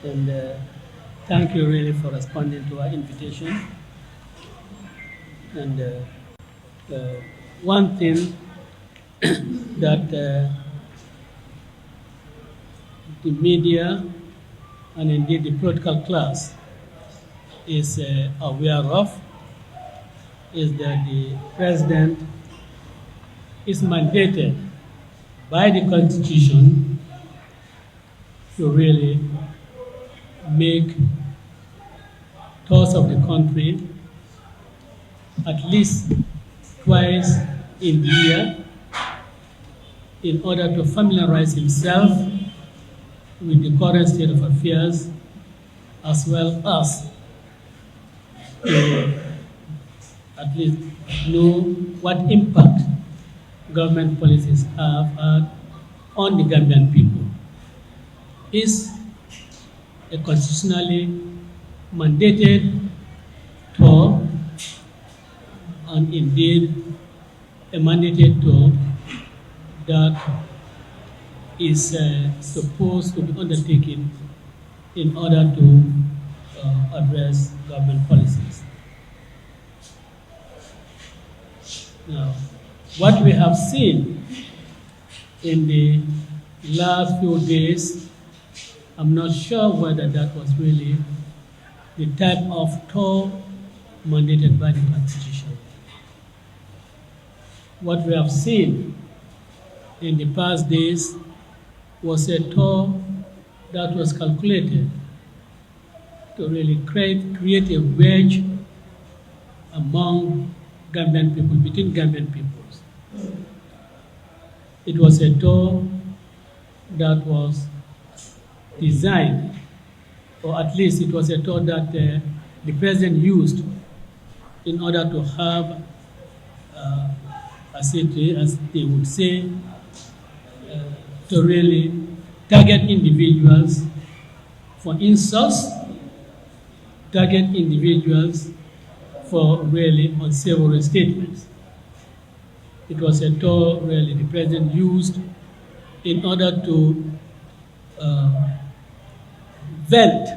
And thank you really for responding to our invitation. And one thing that the media and indeed the political class is aware of is that the president is mandated by the Constitution to really make tours of the country at least twice in the year in order to familiarize himself with the current state of affairs as well as to at least know what impact government policies have had on the Gambian people. Is a constitutionally mandated tour and indeed a mandated tour that is supposed to be undertaken in order to address government policies. Now, what we have seen in the last few days, I'm not sure whether that was really the type of tour mandated by the Constitution. What we have seen in the past days was a tour that was calculated to really create a wedge among Gambian people, between Gambian peoples. It was a tour that was designed, or at least it was a tour that the president used in order to have, as they would say, to really target individuals for insults, target individuals for really unsavory statements. It was a tool really the president used in order to vent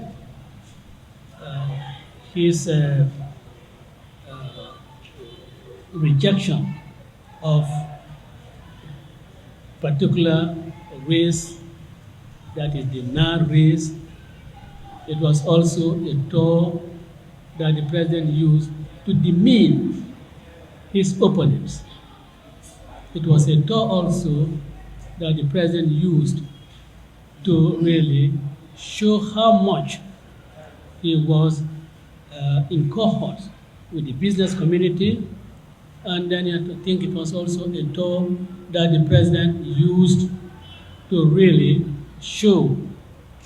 his rejection of particular race, that is the Nar race. It was also a tool that the president used to demean his opponents. It was a tool also that the president used to really show how much he was in cohort with the business community, and then you have to think it was also a tool that the president used to really show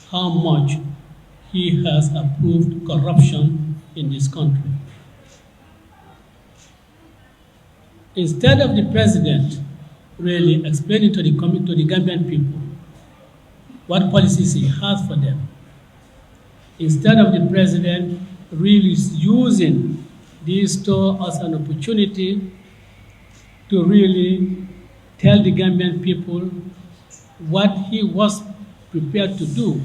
how much he has approved corruption in this country. Instead of the president really explaining to the Gambian people what policies he has for them, instead of the president really using this tour as an opportunity to really tell the Gambian people what he was prepared to do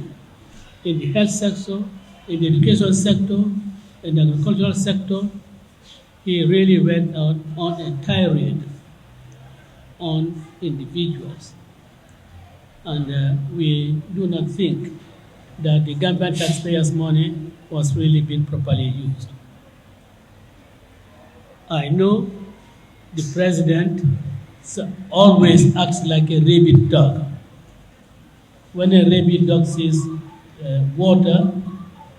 in the health sector, in the education sector, in the agricultural sector, he really went out on a tirade on individuals. And we do not think that the Gambian taxpayers' money was really being properly used. I know the president always acts like a rabid dog. When a rabid dog sees water,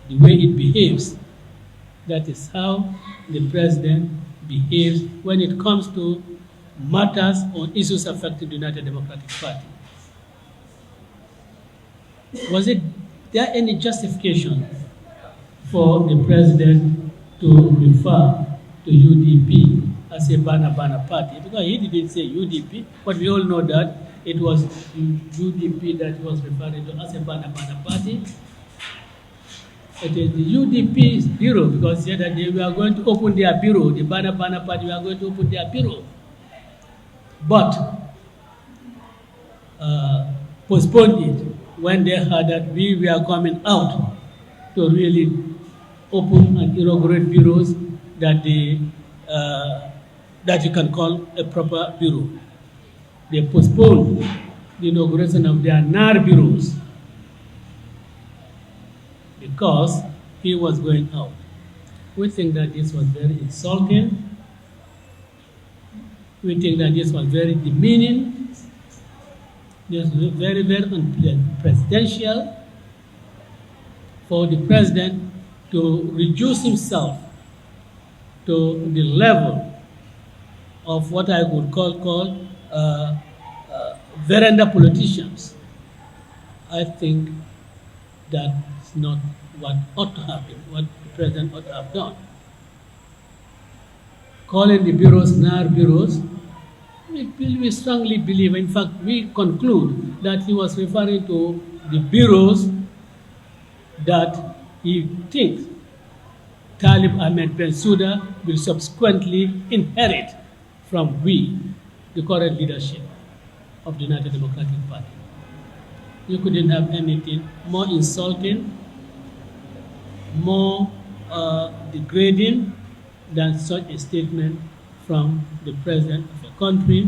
the way it behaves, that is how the president behaves when it comes to matters or issues affecting the United Democratic Party. Was there any justification for the president to refer to UDP as a banner party? Because he didn't say UDP, but we all know that it was UDP that he was referring to as a banner party. It is the UDP's bureau, because the other day we are going to open their bureau, the banner party, we are going to open their bureau. But postponed it when they heard that we were coming out to really open and inaugurate bureaus that that you can call a proper bureau. They postponed the inauguration of their NAR bureaus because he was going out. We think that this was very insulting. We think that this was very demeaning. This was very, very unpresidential for the president to reduce himself to the level of what I would call veranda politicians. I think that's not what ought to happen, what the president ought to have done. Calling the bureaus NAR bureaus, we strongly believe, in fact, we conclude that he was referring to the bureaus that he thinks Talib Ahmed Bensouda will subsequently inherit from we, the current leadership of the United Democratic Party. You couldn't have anything more insulting, more degrading than such a statement from the president of a country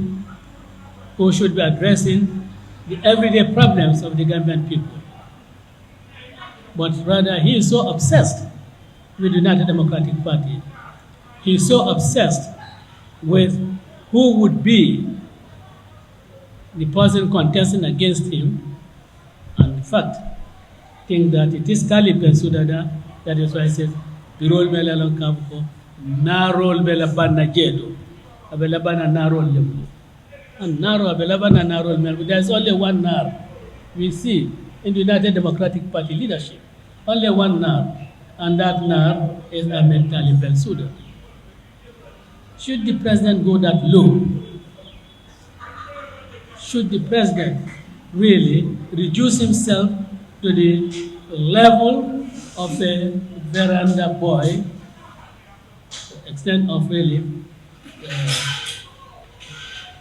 who should be addressing the everyday problems of the Gambian people. But rather, he is so obsessed with the United Democratic Party. He is so obsessed with who would be the person contesting against him, and in fact, think that it is Talib Bensouda that is why he says, Birol Bela Lonkampo, Narol Bela Bana Jedo, Abela Bana Narol Lebu. And Naro Abela Bana Narol Melbu. There's only one Nar we see in the United Democratic Party leadership. Only one Nar, and that Nar is Ahmed Talib Bensouda. Should the president go that low? Should the president really reduce himself to the level of a veranda boy, to the extent of really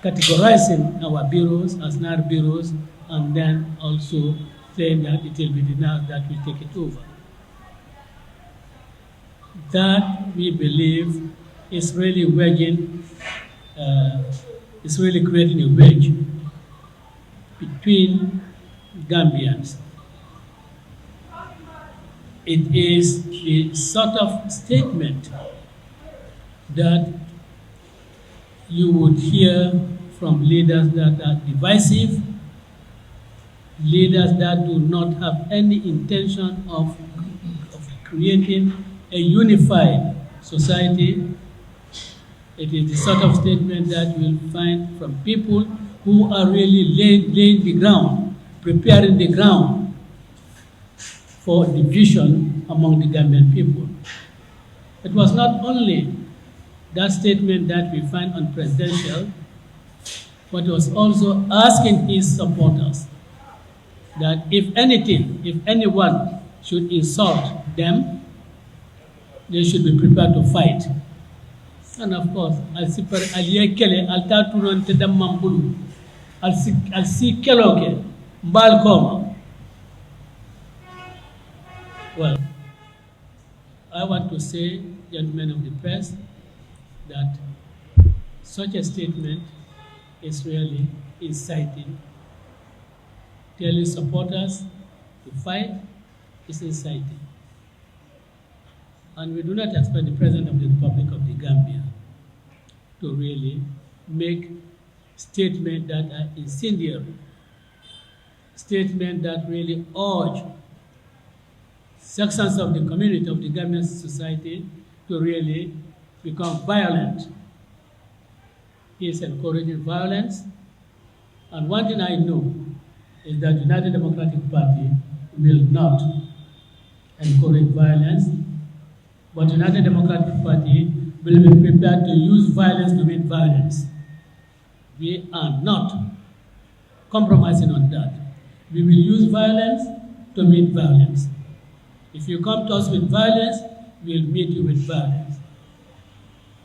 categorizing our bureaus as NAR bureaus, and then also saying that it will be the NAR that will take it over? That, we believe, is really wedging, is really creating a wedge between Gambians. It is the sort of statement that you would hear from leaders that are divisive, leaders that do not have any intention of creating a unified society. It is the sort of statement that you will find from people who are really laying the ground, preparing the ground for division among the Gambian people. It was not only that statement that we find unpresidential, but it was also asking his supporters that if anything, if anyone should insult them, they should be prepared to fight. And of course, well, I want to say, gentlemen of the press, that such a statement is really inciting. Telling supporters to fight is inciting. And we do not expect the President of the Republic of the Gambia to really make statements that are incendiary, statements that really urge sections of the community of the Gambian society to really become violent. He is encouraging violence. And one thing I know is that the United Democratic Party will not encourage violence, but the United Democratic Party will be prepared to use violence to meet violence. We are not compromising on that. We will use violence to meet violence. If you come to us with violence, we'll meet you with violence.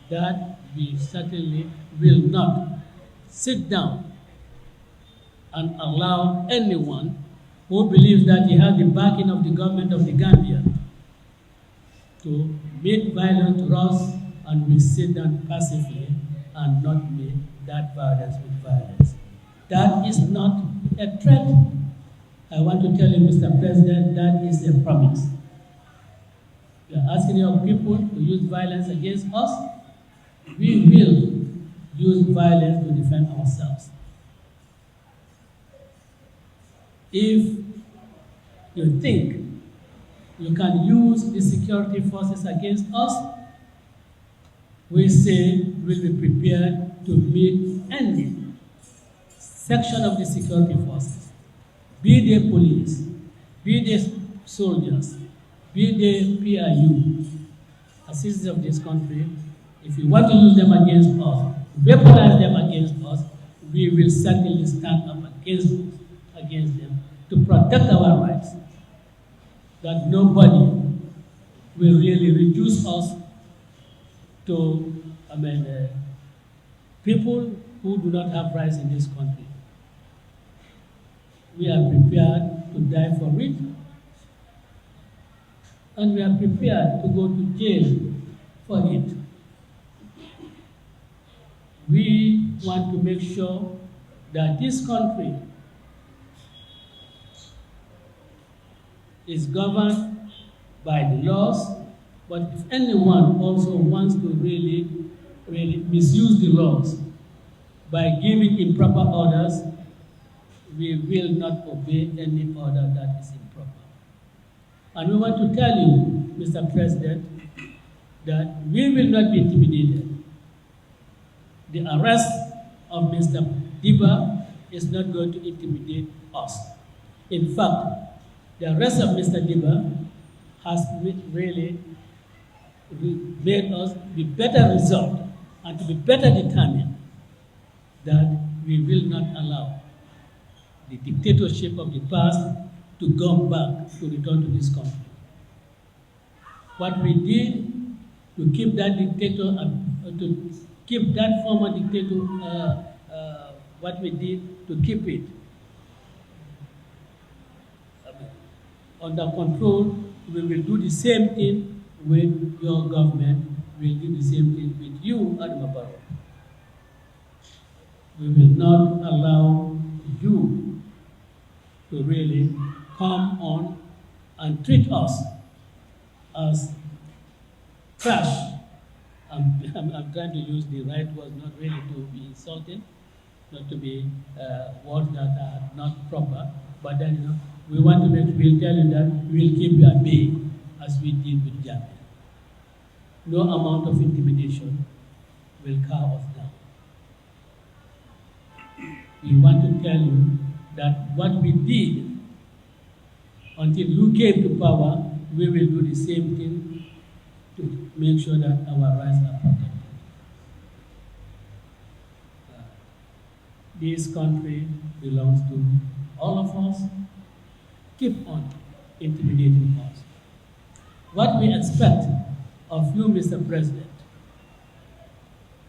That we certainly will not sit down and allow anyone who believes that he has the backing of the government of the Gambia to meet violence to us, and we sit down passively and not meet that violence with violence. That is not a threat. I want to tell you, Mr. President, that is a promise. You are asking your people to use violence against us. We will use violence to defend ourselves. If you think you can use the security forces against us, we say we'll be prepared to meet any section of the security forces, be they police, be they soldiers, be they PIU, citizens of this country. If you want to use them against us, weaponize them against us, we will certainly stand up against them to protect our rights, that nobody will really reduce us to, people who do not have rights in this country. We are prepared to die for it, and we are prepared to go to jail for it. We want to make sure that this country is governed by the laws, but if anyone also wants to really misuse the laws by giving improper orders, we will not obey any order that is improper. And we want to tell you, Mr. President, that we will not be intimidated. The arrest of Mr. Diba is not going to intimidate us. In fact, the arrest of Mr. Diba has really made us be better resolved and to be better determined that we will not allow the dictatorship of the past to come back, to return to this country. What we did to keep that dictator, to keep that former dictator, what we did to keep it under control, we will do the same thing with your government, we will do the same thing with you, Adama Barrow. We will not allow you to really come on and treat us as trash. I'm trying to use the right words, not really to be insulting, not to be words that are not proper, but then we want to we'll tell you that we will keep you at bay as we did with Gambia. No amount of intimidation will cow us down. We want to tell you that what we did until you came to power, we will do the same thing to make sure that our rights are protected. This country belongs to all of us. Keep on intimidating us. What we expect of you, Mr. President,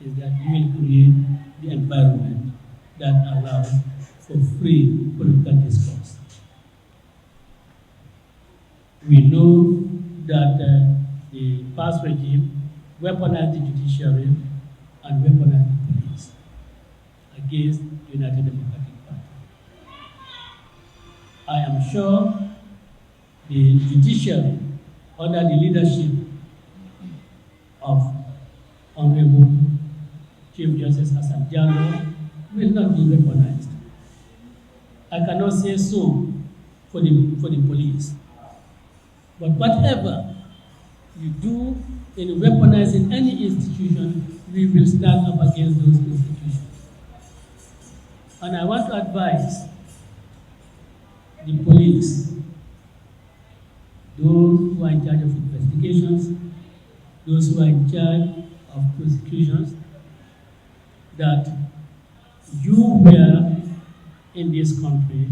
is that you will create the environment that allows for free political discourse. We know that the past regime weaponized the judiciary and weaponized the police against the United Democratic Party. I am sure the judiciary, under the leadership of Honorable Chief Justice Hassan Jallow, will not be weaponized. I cannot say so for the police. But whatever you do in weaponizing any institution, we will stand up against those institutions. And I want to advise the police, those who are in charge of investigations, those who are in charge of prosecutions, that you were in this country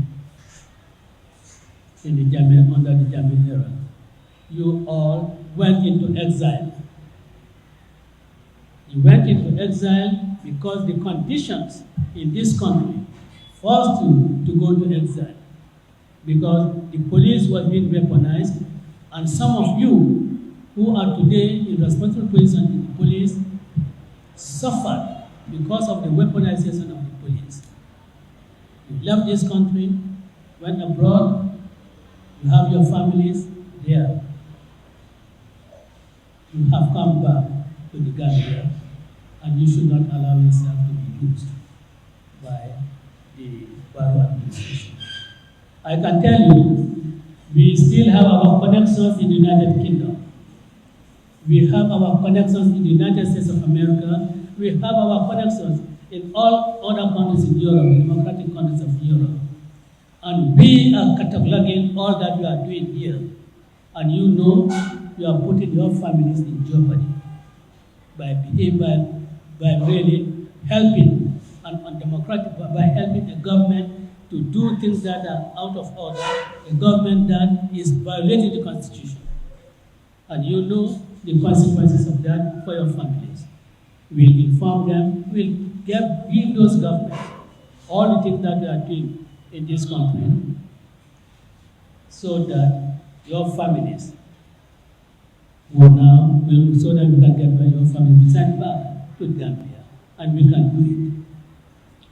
in the Jammeh, under the Jammeh era. You all went into exile. You went into exile because the conditions in this country forced you to go to exile. because the police was being weaponized, and some of you who are today in responsible positions in the police suffered because of the weaponization of the police. You left this country, went abroad, you have your families there. You have come back to the Gambia, and you should not allow yourself to be used by the Barrow administration. I can tell you, we still have our connections in the United Kingdom. We have our connections in the United States of America. We have our connections in all other countries in Europe, democratic countries of Europe. And we are cataloging all that we are doing here. And you know you are putting your families in jeopardy by really helping and democratic, by helping the government to do things that are out of order, a government that is violating the Constitution. And you know the consequences of that for your families. We'll inform them, we'll give those governments all the things that we are doing in this country so that your families so that we can get your families sent back to Gambia. And we can do it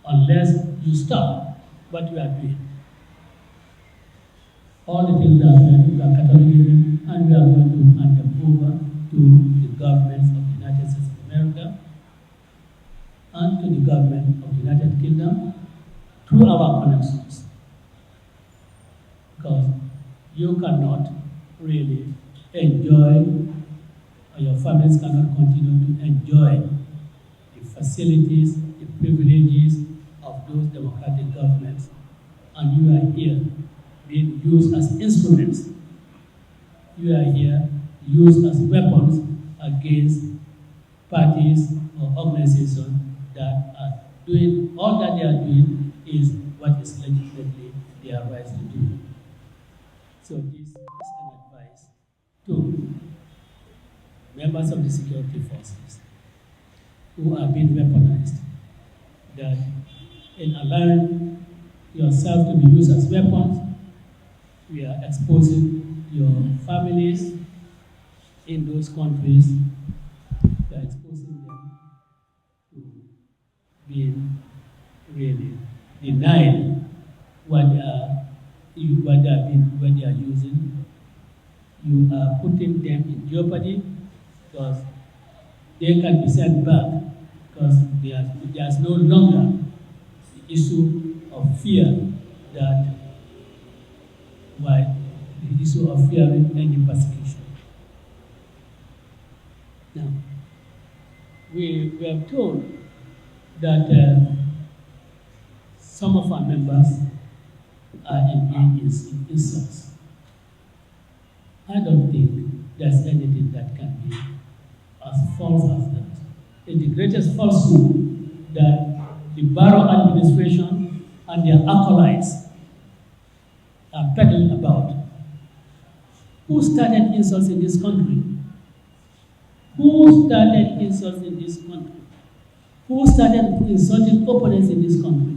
unless you stop what we are doing. All the things that we are cataloging, and we are going to hand them over to the governments of the United States of America and to the government of the United Kingdom through our connections. Because you cannot really enjoy, or your families cannot continue to enjoy the facilities, the privileges of those democratic governments, and you are here being used as instruments. You are here used as weapons against parties or organizations that are doing, all that they are doing is what is legitimately their right to do. So this is an advice to members of the security forces who are being weaponized, that in allowing yourself to be used as weapons, we are exposing your families in those countries, we are exposing them to being really denied what they are using. You are putting them in jeopardy because they can be sent back, because there's no longer the issue of fear that the issue of fearing any persecution. Now, we have told that some of our members are engaged in insults. I don't think there's anything that can be as false as that. It's the greatest falsehood that the Barrow administration and their acolytes are peddling about. Who started insults in this country? Who started insults in this country? Who started insulting opponents in this country?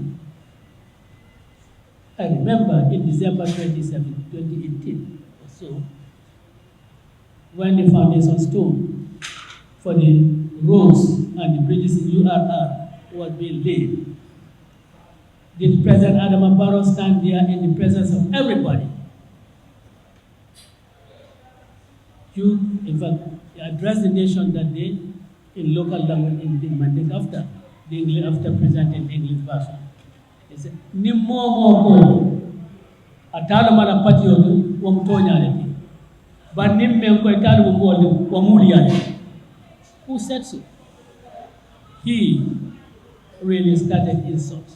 I remember in December 2018 or so, when the foundation stone for the roads and the bridges in URR was being laid, did President Adama Barrow stand there in the presence of everybody? You, in fact, addressed the nation that day in local language in Mandinka after presenting the English version. He said, Nimmo atalo mara patio wa mtonyaleti. But nimme ko italo mo wa muliani. Who said so? He really started insults.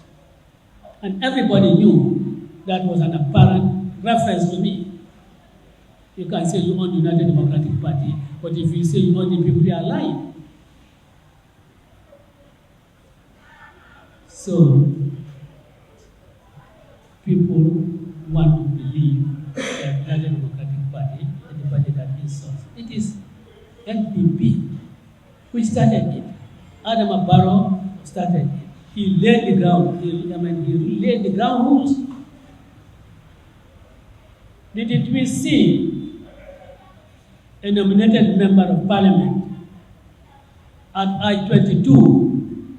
And everybody knew that was an apparent reference to me. You can say you own the United Democratic Party, but if you say you own the people, they are lying. So, people want to believe that the United Democratic Party is the party that insults. It is NPP who started it. Adama Barrow started it. He laid the ground. He laid the ground rules. Didn't we see a nominated member of parliament at I-22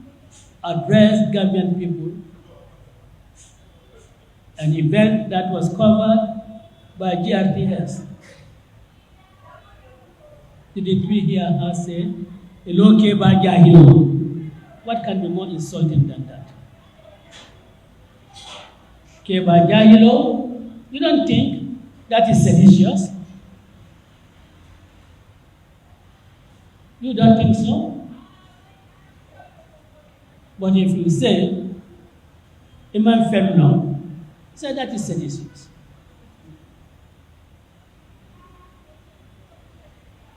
address Gambian people, an event that was covered by GRTS? Didn't we hear her say, "Hello, Keba Jahilo"? What can be more insulting than that? Keba Jahilo, you don't think that is seditious? You don't think so? But if you say, Imam Femno, say that is seditious.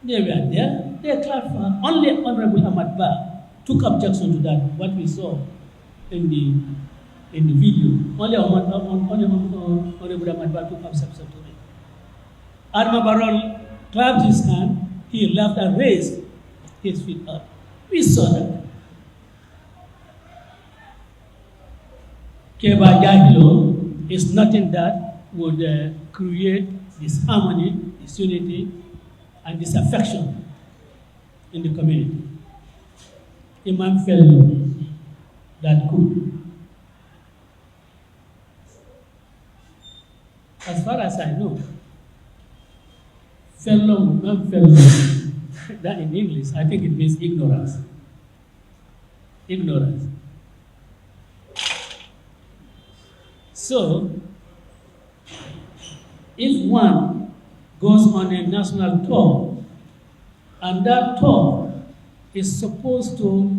They were there, they clarified. Only Honorable Ahmad Ba took objection to that, what we saw in the video. Only Honorable Ahmad Ba took objection to it. Adma Barol clapped his hand, he laughed and raised his feet up. We saw that. Keba Jahilo is nothing that would create disharmony, disunity, and disaffection in the community. Imam Fellow that could. As far as I know, Imam Fellow, that in English, I think it means ignorance. Ignorance. So, if one goes on a national tour, and that tour is supposed to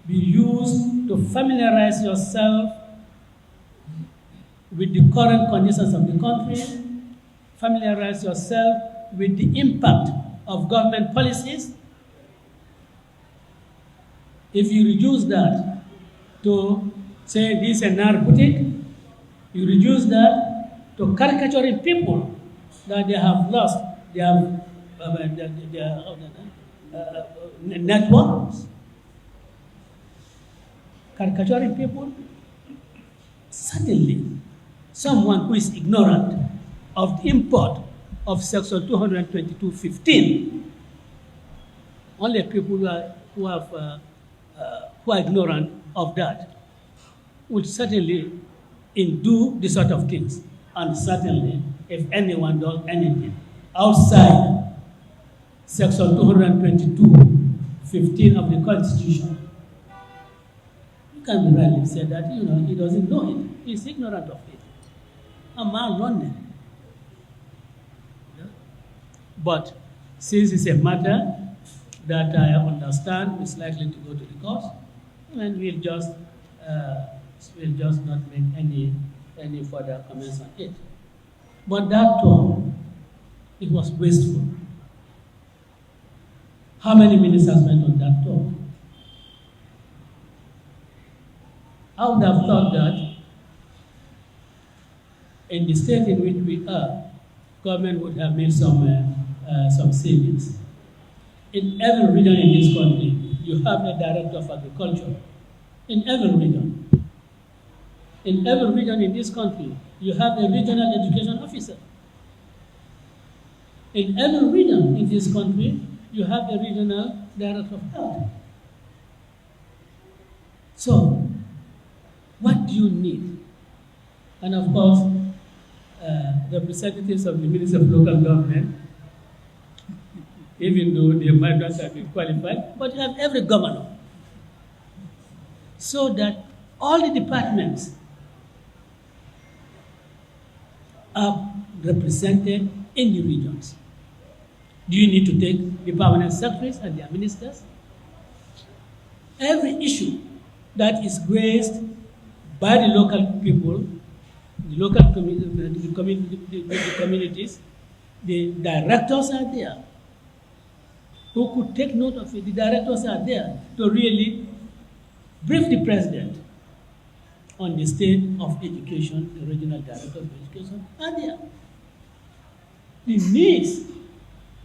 be used to familiarize yourself with the current conditions of the country, familiarize yourself with the impact of government policies. If you reduce that to, say, this is narcotic, you reduce that to caricaturing people that they have lost their networks, caricaturing people. Suddenly, someone who is ignorant of the import of Section 222(15), only people who are ignorant of that, would certainly do this sort of things. And certainly, if anyone does anything outside Section 222(15) of the Constitution, you can rightly say that, he doesn't know it. He's ignorant of it. A man running. Yeah? But since it's a matter that I understand is likely to go to the court, and we'll just not make any further comments on it. But that tour, it was wasteful. How many ministers went on that tour? I would have thought that in the state in which we are, government would have made some savings. In every region in this country, you have a director of agriculture. In every region. In every region in this country, you have a regional education officer. In every region in this country, you have a regional director of health. So, what do you need? And of course, representatives of the Ministry of Local Government, even though they might not have been qualified, but you have every governor. So that all the departments are represented in the regions. Do you need to take the permanent secretaries and their ministers? Every issue that is raised by the local people, the local communities, the directors are there who could take note of it. The directors are there to really brief the president on the state of education. The regional directors of education are there. The needs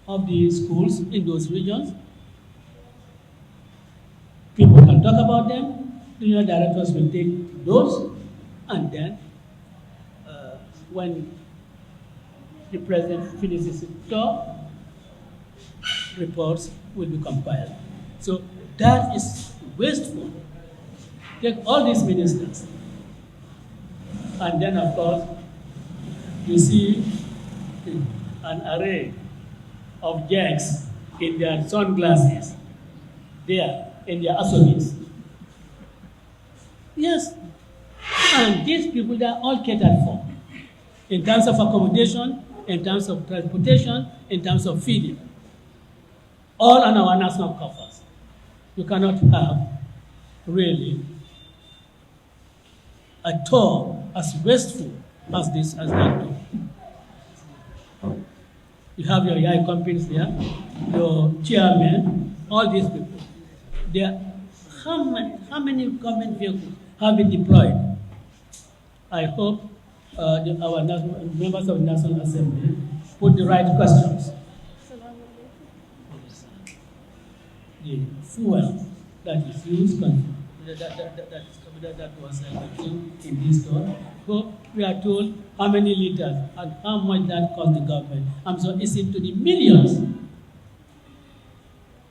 of the schools in those regions, people can talk about them. The regional directors will take those, and then when the president finishes his tour, reports will be compiled. So that is wasteful. Take all these ministers, and then of course, you see an array of jacks in their sunglasses there in their assemblies. Yes, and these people, they are all catered for in terms of accommodation, in terms of transportation, in terms of feeding, all on our national coffers. You cannot have really a tour as wasteful as this as that tour. You have your AI companies there, your chairman, all these people. How many government vehicles have been deployed? I hope our members of the National Assembly put the right questions. The fuel that is used, that was consumed in this store. So we are told how many liters and how much that cost the government. I'm so it's into the millions.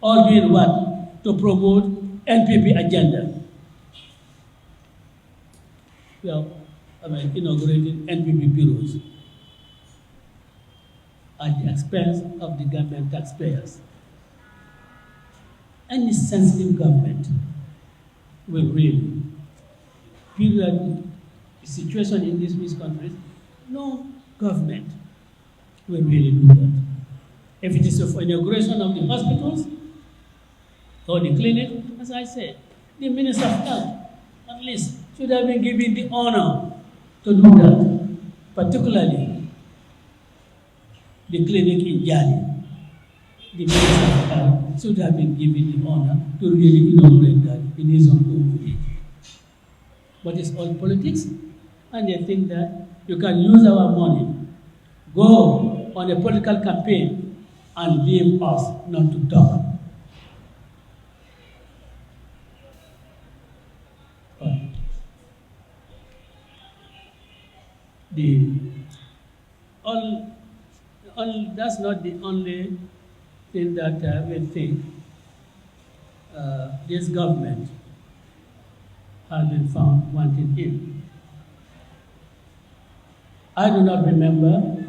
All doing what? To promote NPP agenda. We are inaugurating NPP bureaus at the expense of the government taxpayers. Any sensitive government will really period the situation in these countries. No government will really do that. If it is for inauguration of the hospitals or the clinic, as I said, the Minister of Health at least should have been given the honor to do that, particularly the clinic in Jali. The Minister of Health should have been given the honor to really inaugurate that in his own age. But it's all politics, and they think that you can use our money, go on a political campaign, and leave us not to talk. That's not the only thing that we think this government has been found wanting in. I do not remember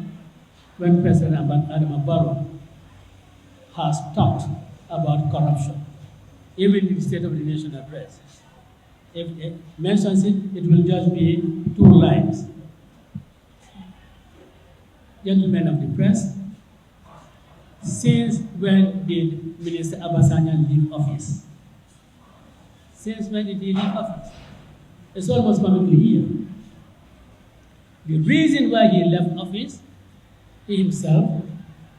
when President Adam Barrow has talked about corruption, even in the State of the Nation address. If it mentions it, it will just be 2 lines. Gentlemen of the press, since when did Minister Abasanyan leave office? Since when did he leave office? It's almost probably a year. The reason why he left office, he himself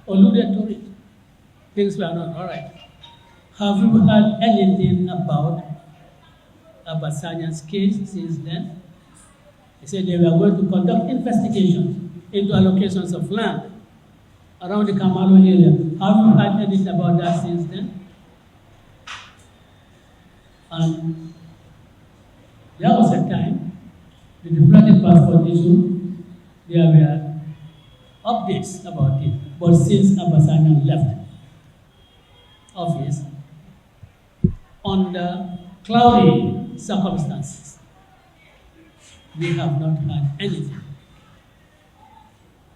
alluded to it. Things were not all right. Have you heard anything about Abasanyan's case since then? He said they were going to conduct investigations into allocations of land around the Kamalo area. Have you heard anything about that since then? And there was a time, the diplomatic passport issue, there were updates about it. But since Abasanyan left office, under cloudy circumstances, we have not heard anything.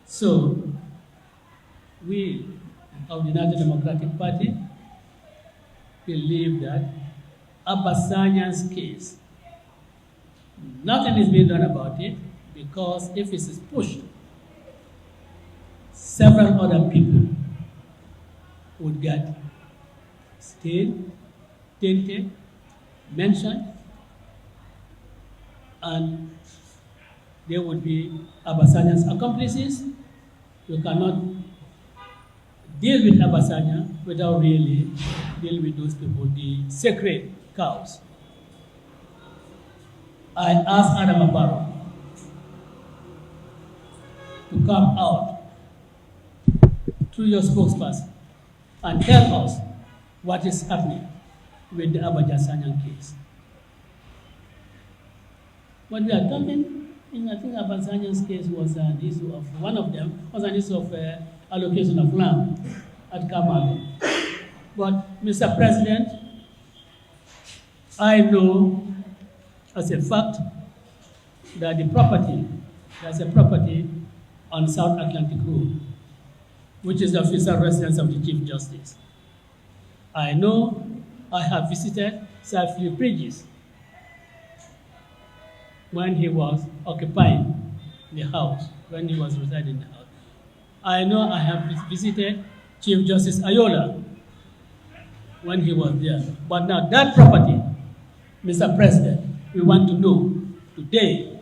So, we of the United Democratic Party believe that Abasanyan's case, nothing is being done about it, because if it is pushed, several other people would get stayed, tainted, mentioned, and they would be Abasanyan's accomplices. You cannot deal with Abasanyan without really dealing with those people, the sacred cows. I asked Adam Barrow to come out through your spokesperson and tell us what is happening with the Abasanyan case. But we are talking I think Abansanya's case was an issue of, one of them was an issue of allocation of land at Kamago. But, Mr. President, I know as a fact that there's a property on South Atlantic Road, which is the official residence of the Chief Justice. I know I have visited Safely Bridges when he was occupying the house, when he was residing in the house. I know I have visited Chief Justice Ayola when he was there. But now that property, Mr. President, we want to know today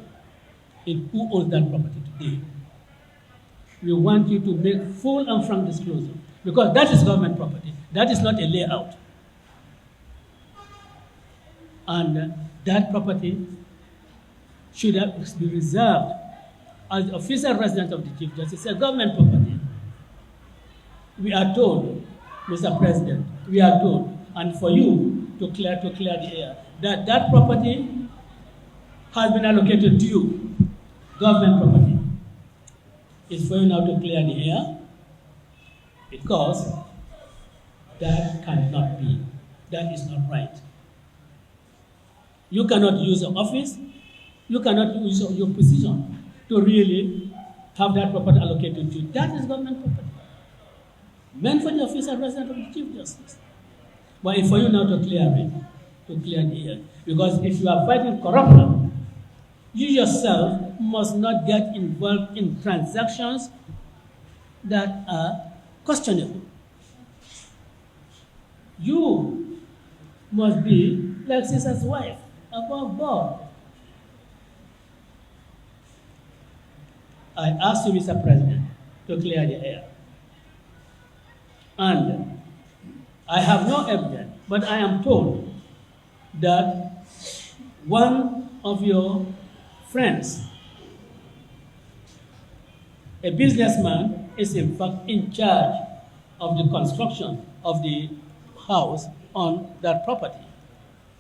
who owns that property today. We want you to make full and frank disclosure, because that is government property. That is not a layout. And that property should be reserved as the official residence of the Chief Justice, a government property. We are told, Mr. President, we are told, and for you to clear the air, that that property has been allocated to you, government property. It's for you now to clear the air, because that cannot be. That is not right. You cannot use your office, you cannot use your position to really have that property allocated to you. That is government property, meant for the official resident of the Chief Justice. But it's for you now to clear it, to clear the air. Because if you are fighting corruption, you yourself must not get involved in transactions that are questionable. You must be like Caesar's wife, above board. I ask you, Mr. President, to clear the air. And I have no evidence, but I am told that one of your friends, a businessman, is in fact in charge of the construction of the house on that property.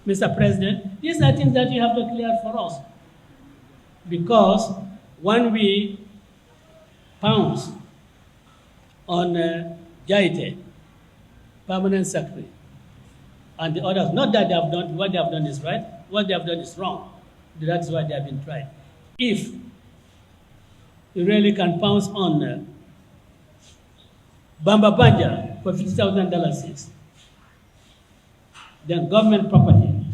Mr. President, these are things that you have to clear for us. Because when we pounce on Jaite, permanent secretary, and the others, not that they have done, what they have done is right, what they have done is wrong. That's why they have been tried. If you really can pounce on Bamba Banja for $50,000, then government property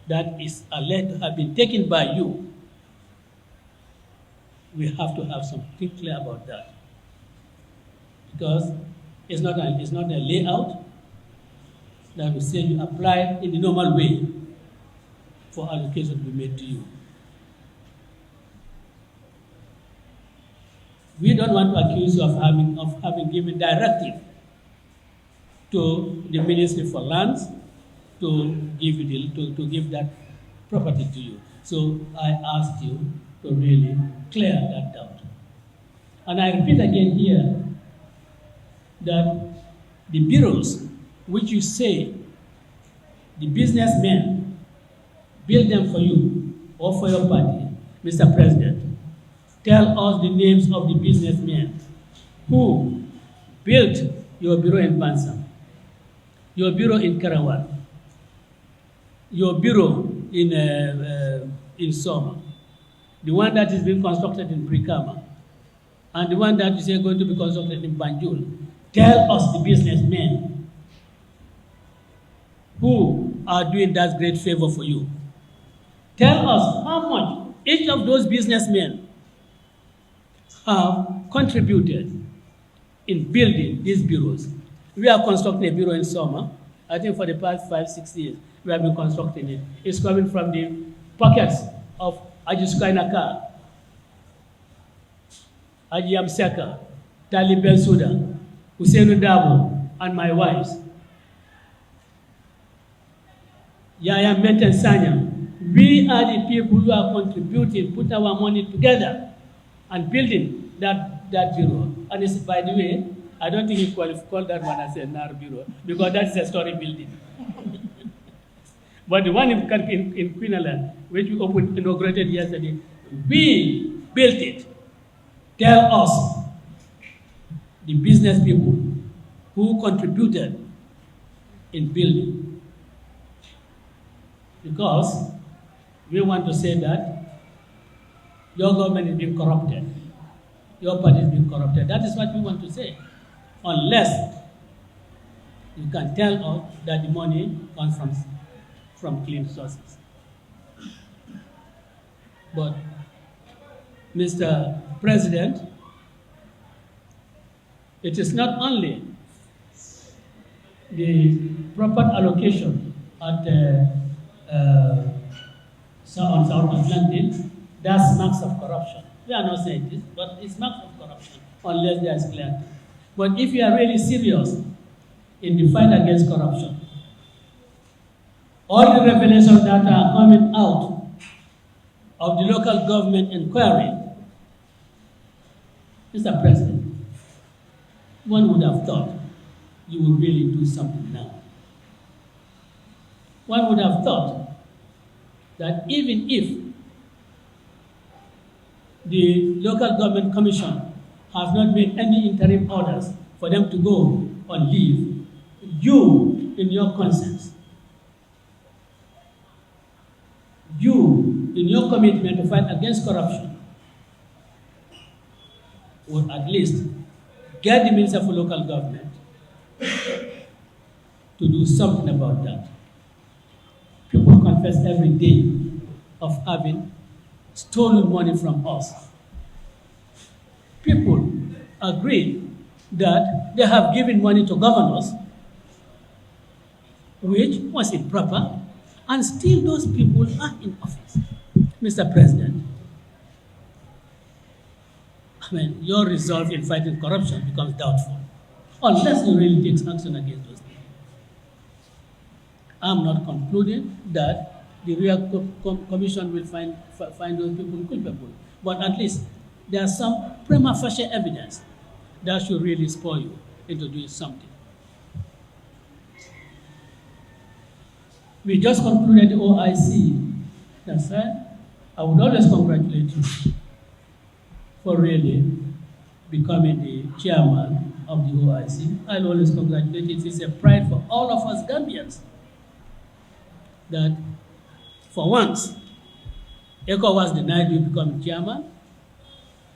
that is alleged to have been taken by you, we have to have something clear about that. Because it's not a layout that we say you apply in the normal way for allocation to be made to you. We don't want to accuse you of having given directive to the Ministry for Lands to give that property to you. So I asked you to really clear that doubt. And I repeat again here that the bureaus which you say the businessmen build them for you or for your party, Mr. President, tell us the names of the businessmen who built your bureau in Bansam, your bureau in Karawan, your bureau in Soma, the one that is being constructed in Brikama, and the one that is going to be constructed in Banjul. Tell us the businessmen who are doing that great favor for you. Tell us how much each of those businessmen have contributed in building these bureaus. We are constructing a bureau in Soma. I think for the past 5-6 years, we have been constructing it. It's coming from the pockets of Ajiskainaka, Aji Amseka, Tali Bensuda, Hussein Dabo, and my wives. Yaya Menten Sanya. We are the people who are contributing, put our money together, and building that bureau. And it's, by the way, I don't think you call that one as a NAR bureau, because that's a story building. But the one in Queen Island, which we inaugurated yesterday, we built it, tell us, the business people, who contributed in building. Because we want to say that your government is being corrupted, your party is being corrupted. That is what we want to say. Unless you can tell us that the money comes from clean sources. But, Mr. President, it is not only the proper allocation at on South Atlantic that marks of corruption. We are not saying this, but it's marks of corruption unless there is clarity. But if you are really serious in the fight against corruption, all the revelations that are coming out of the local government inquiry, Mr. President, one would have thought you would really do something now. One would have thought that even if the local government commission has not made any interim orders for them to go on leave, you, in your conscience, you, in your commitment to fight against corruption, would at least get the Minister for Local Government to do something about that. People confess every day of having stolen money from us. People agree that they have given money to governors, which was improper, and still those people are in office. Mr. President, I mean, your resolve in fighting corruption becomes doubtful, unless you really take action against those people. I'm not concluding that the real commission will find those people culpable, but at least there's some prima facie evidence that should really spur you into doing something. We just concluded the OIC. That's right. I would always congratulate you for really becoming the chairman of the OIC. I'll always congratulate you. It is a pride for all of us Gambians that for once, ECOWAS denied you becoming chairman,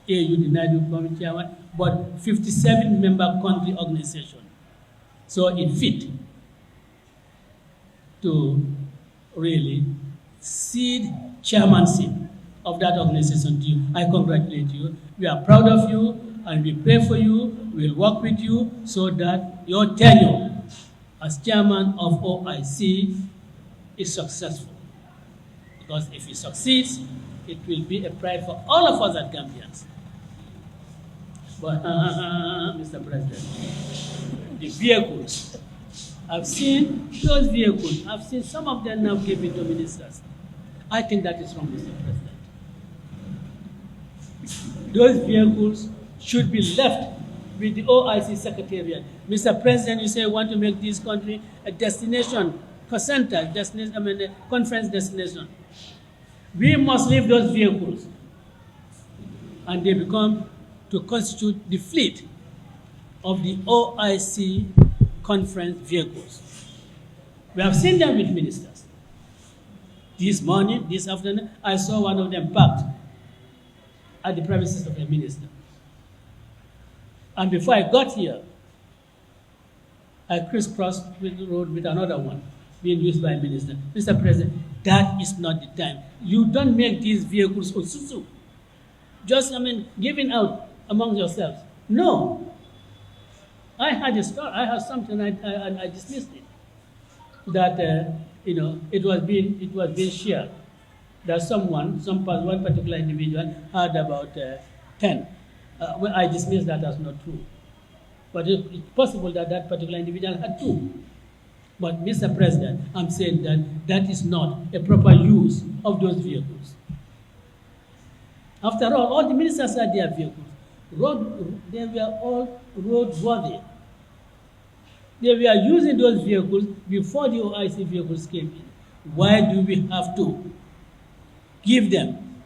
AU denied you becoming chairman, but 57-member country organization. So it fit to really cede chairmanship of that organization to you. I congratulate you. We are proud of you, and we pray for you. We'll work with you so that your tenure as chairman of OIC is successful. Because if it succeeds, it will be a pride for all of us as Gambians. But, Mr. President, the vehicles, I've seen those vehicles. I've seen some of them now given to ministers. I think that is wrong, Mr. President. Those vehicles should be left with the OIC Secretariat. Mr. President, you say you want to make this country a destination, a center, a conference destination. We must leave those vehicles, and they become to constitute the fleet of the OIC conference vehicles. We have seen them with ministers. This morning, this afternoon, I saw one of them parked at the premises of a minister. And before I got here, I crisscrossed with the road with another one being used by a minister. Mr. President, that is not the time. You don't make these vehicles osusu. Just, giving out among yourselves. No. I had a story. I had something. I dismissed it. That it was being shared. That one particular individual had about 10. Well, I dismissed that as not true. But it's possible that that particular individual had 2. But, Mr. President, I'm saying that that is not a proper use of those vehicles. After all the ministers had their vehicles. They were all roadworthy. They were using those vehicles before the OIC vehicles came in. Why do we have to give them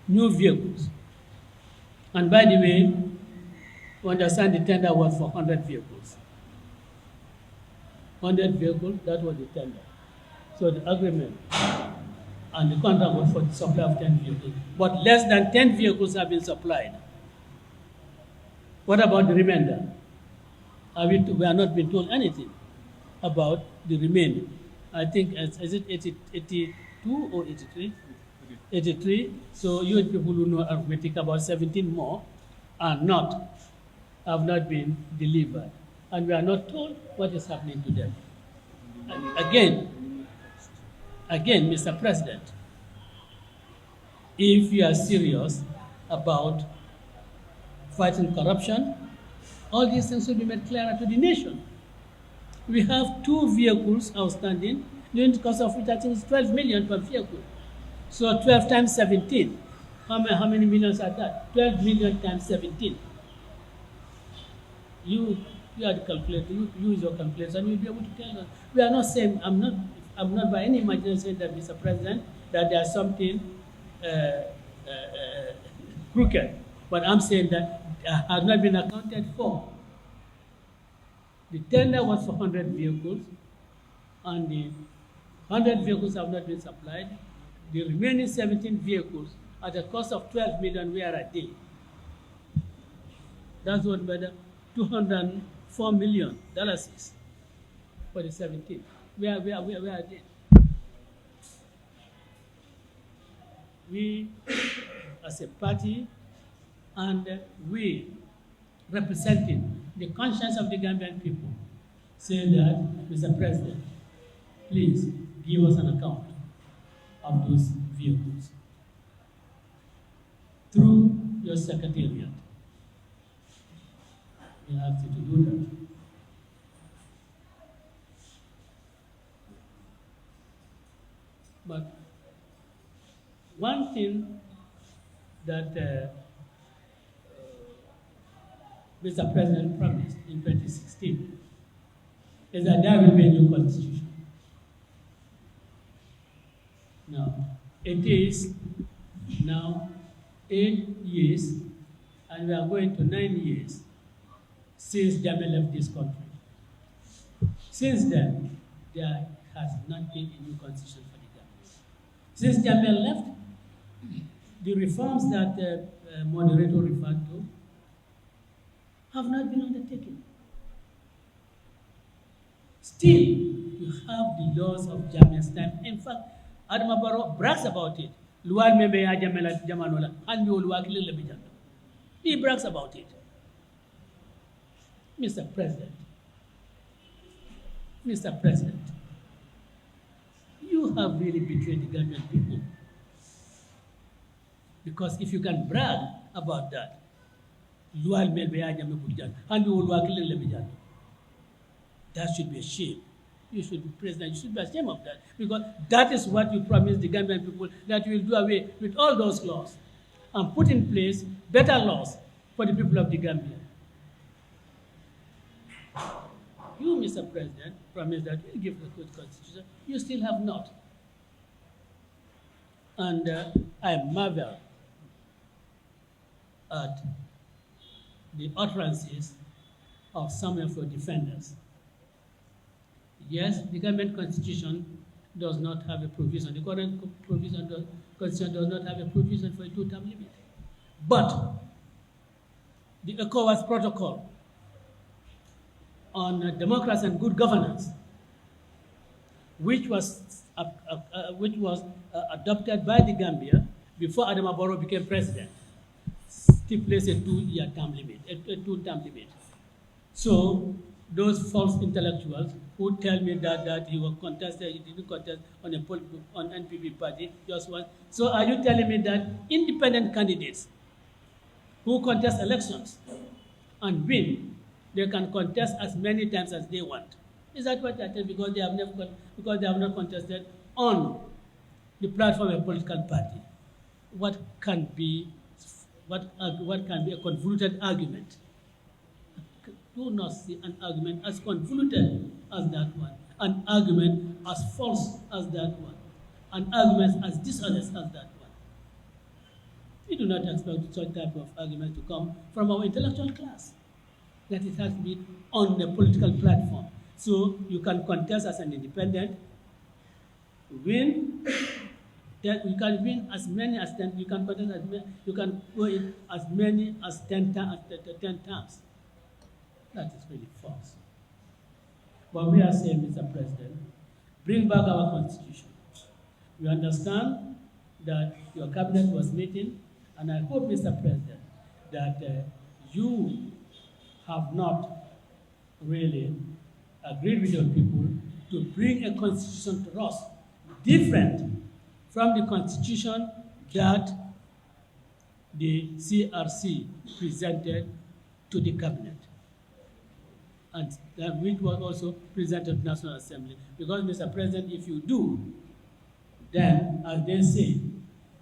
new vehicles And by the way, we understand the tender was for 100 vehicles. 100 vehicles, that was the tender. So the agreement and the contract was for the supply of 10 vehicles. But less than 10 vehicles have been supplied. What about the remainder? We are not been told anything about the remaining. I think, is it 82 or 83? 83. So you people who know arithmetic, about 17 more have not been delivered. And we are not told what is happening to them. And again, Mr. President, if you are serious about fighting corruption, all these things will be made clearer to the nation. We have 2 vehicles outstanding, during the cost of which I think is 12 million per vehicle. So 12 times 17. How many millions are that? 12 million times 17. You are the calculator. You use your calculator, and you'll be able to tell us. We are not saying. I'm not by any imagination saying that, Mr. President, that there's something crooked. But I'm saying that has not been accounted for. The tender was for 100 vehicles, and the 100 vehicles have not been supplied. The remaining 17 vehicles at a cost of 12 million we are a day. That's what the $204 million is for the 17. We are there. We, as a party, and we representing the conscience of the Gambian people, say that, Mr. President, please give us an account of those vehicles through your secretariat. We ask you to do that. But one thing that Mr. President promised in 2016 is that there will be a new constitution. Now, it is now 8 years, and we are going to 9 years since Gambia left this country. Since then, there has not been a new constitution for the Gambia. Since Gambia left, the reforms that the moderator referred to have not been undertaken. Still, you have the laws of Gambia's time. In fact, Adama Barrow brags about it. He brags about it. Mr. President, you have really betrayed the Gambian people. Because if you can brag about that, that should be a shame. You should be president. You should be ashamed of that, because that is what you promised the Gambian people, that you will do away with all those laws and put in place better laws for the people of the Gambia. You, Mr. President, promised that you will give the good constitution. You still have not. And I marvel at the utterances of some of your defenders. Yes, the Gambian constitution does not have a provision. The current constitution does not have a provision for a 2-term limit. But the ECOWAS protocol on democracy and good governance, which was adopted by the Gambia before Adama Barrow became president, stipulates a 2-term limit. So those false intellectuals who tell me that he was contested, he didn't contest on NPP party, just one. So are you telling me that independent candidates who contest elections and win, they can contest as many times as they want? Is that what you're telling? Because they have not contested on the platform of a political party. What can be a convoluted argument? Do not see an argument as convoluted as that one, an argument as false as that one, an argument as dishonest as that one. We do not expect such type of argument to come from our intellectual class, that it has to be on a political platform. So you can contest as an independent, win, that you can win as many as 10, you can contest as many, you can go in as many as 10 times. That is really false. But we are saying, Mr. President, bring back our constitution. We understand that your cabinet was meeting, and I hope, Mr. President, that you have not really agreed with your people to bring a constitution to us different from the constitution that the CRC presented to the cabinet, and which was also presented to the National Assembly. Because, Mr. President, if you do, then, as they say,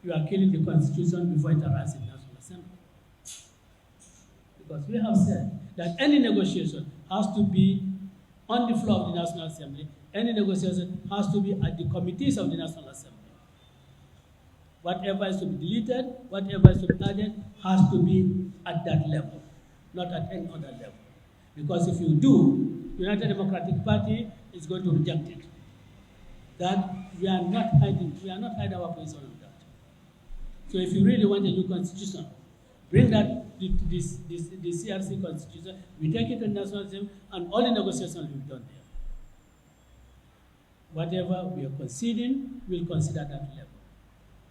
you are killing the Constitution before it arrives in the National Assembly. Because we have said that any negotiation has to be on the floor of the National Assembly, any negotiation has to be at the committees of the National Assembly. Whatever is to be deleted, whatever is to be added, has to be at that level, not at any other level. Because if you do, the United Democratic Party is going to reject it. That we are not hiding our position on that. So if you really want a new constitution, bring that the CRC constitution, we take it to the National Assembly, and all the negotiations will be done there. Whatever we are conceding, we'll consider that level.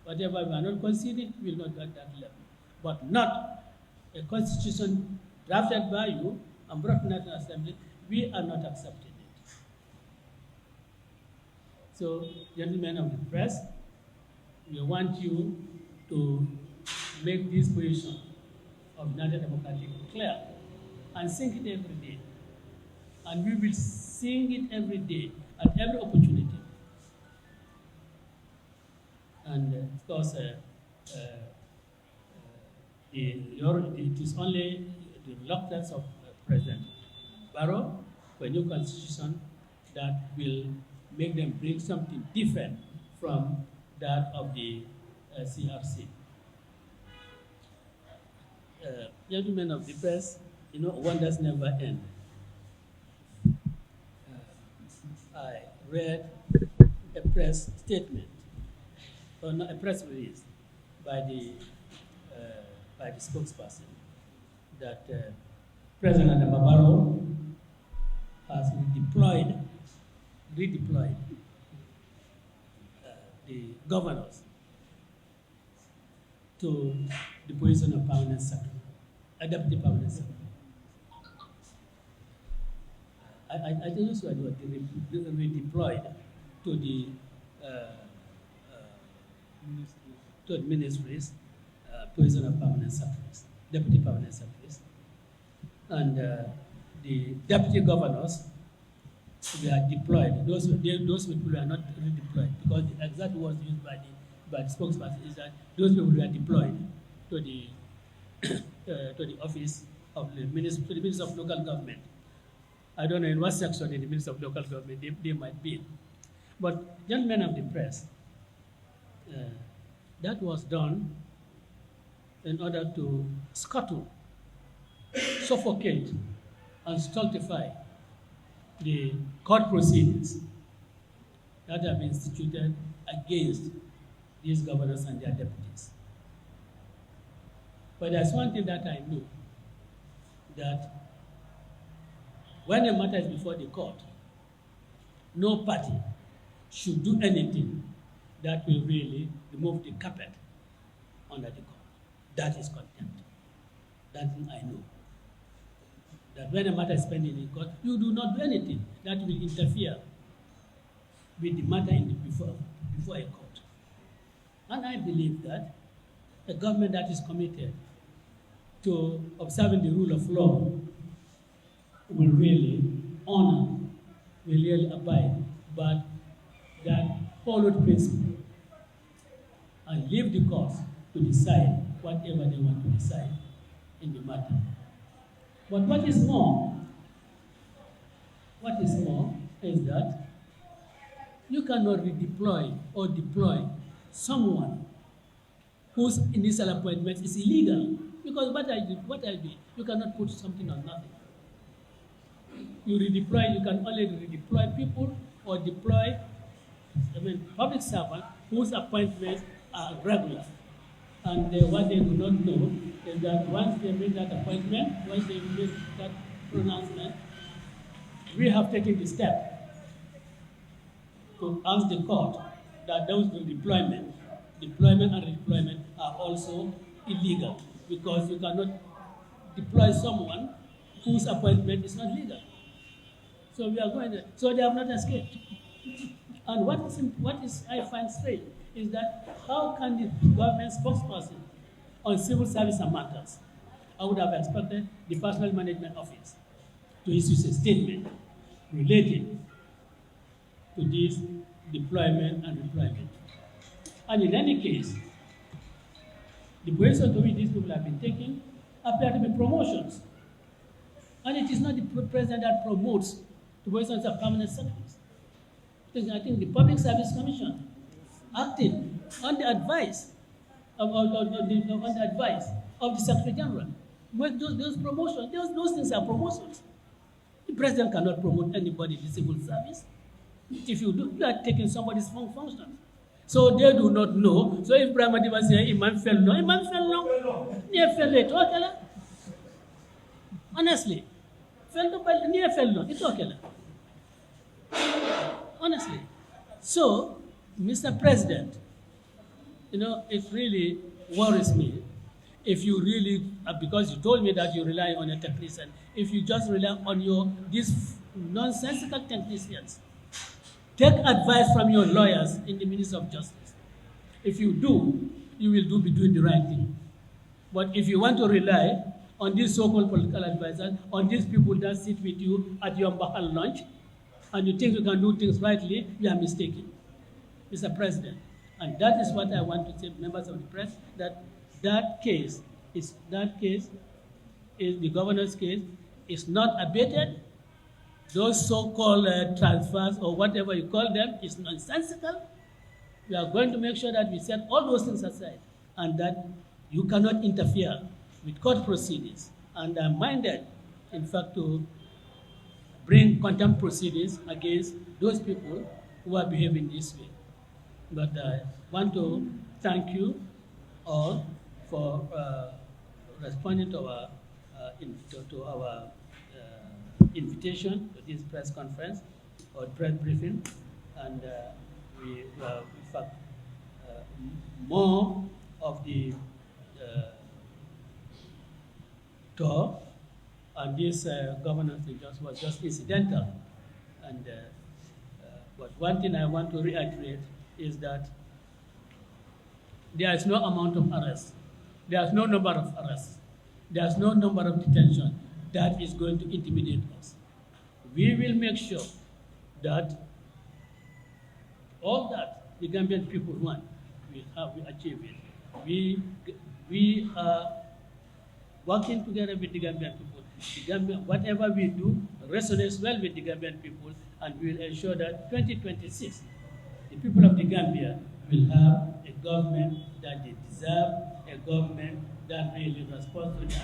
Whatever we are not conceding, we'll not at that level. But not a constitution drafted by you and brought to the National Assembly, we are not accepting it. So, gentlemen of the press, we want you to make this position of United Democratic clear and sing it every day. And we will sing it every day at every opportunity. And of course, it is only the reluctance of President Barrow for a new constitution that will make them bring something different from that of the CRC. Gentlemen of the press, wonders never end. I read a press statement, or not, a press release by the spokesperson that President Barrow has redeployed the governors to the position of permanent secretary, deputy permanent secretary. I don't know what they redeployed to the ministries, position of permanent secretaries, deputy permanent secretaries, and the deputy governors were deployed. Those people were not redeployed, because the exact words used by the spokesperson is that those people were deployed to the to the office of the Minister of Local Government. I don't know in what section in the Minister of Local Government they might be. But gentlemen of the press, that was done in order to scuttle, suffocate, and stultify the court proceedings that have been instituted against these governors and their deputies. But there's one thing that I know, that when a matter is before the court, no party should do anything that will really remove the carpet under the court. That is contempt. That thing I know. That when a matter is pending in court, you do not do anything that will interfere with the matter before a court. And I believe that a government that is committed to observing the rule of law will really honor, will really abide by that followed principle and leave the courts to decide whatever they want to decide in the matter. But what is more is that you cannot redeploy or deploy someone whose initial appointment is illegal. Because what I do, you cannot put something on nothing. You redeploy, you can only redeploy people or deploy, public servants whose appointments are regular. And what they do not know is that once they make that appointment, once they make that pronouncement, we have taken the step to ask the court that those deployment and redeployment are also illegal, because you cannot deploy someone whose appointment is not legal. So we are going to, so they have not escaped. And what is I find strange is that how can the government spokesperson on civil service and matters, I would have expected the Personnel Management Office to issue a statement related to this deployment and redeployment. And in any case, the position to which these people have been taking appear to be promotions. And it is not the president that promotes the positions of permanent secretaries. I think the Public Service Commission acting on the advice of the Secretary General. Those promotions, those things are promotions. The president cannot promote anybody in the civil service. If you do, you are taking somebody's function. So they do not know. So if Brahma Deva says, Imam fell no. Near fell it, okay. Honestly. Near fell no, it's okay. Honestly. So, Mr. President, it really worries me if you really, because you told me that you rely on a technician, if you just rely on these nonsensical technicians. Take advice from your lawyers in the Ministry of Justice. If you do, you will be doing the right thing. But if you want to rely on these so-called political advisors, on these people that sit with you at your Bahal lunch, and you think you can do things rightly, you are mistaken, Mr. President. And that is what I want to say, members of the press, that case is the governor's case, is not abated. Those so-called transfers or whatever you call them is nonsensical. We are going to make sure that we set all those things aside and that you cannot interfere with court proceedings. And I'm minded, in fact, to bring contempt proceedings against those people who are behaving this way. But I want to thank you all for responding to our invitation to this press conference or press briefing, and we in fact more of the tour and this governance was just incidental. And but one thing I want to reiterate is that there is no amount of arrests, there is no number of arrests, there is no number of detention that is going to intimidate us. We will make sure that all that the Gambian people want, we achieve it. We are working together with the Gambian people. Whatever we do resonates well with the Gambian people, and we will ensure that 2026, the people of the Gambia will have a government that they deserve, a government that really responds to their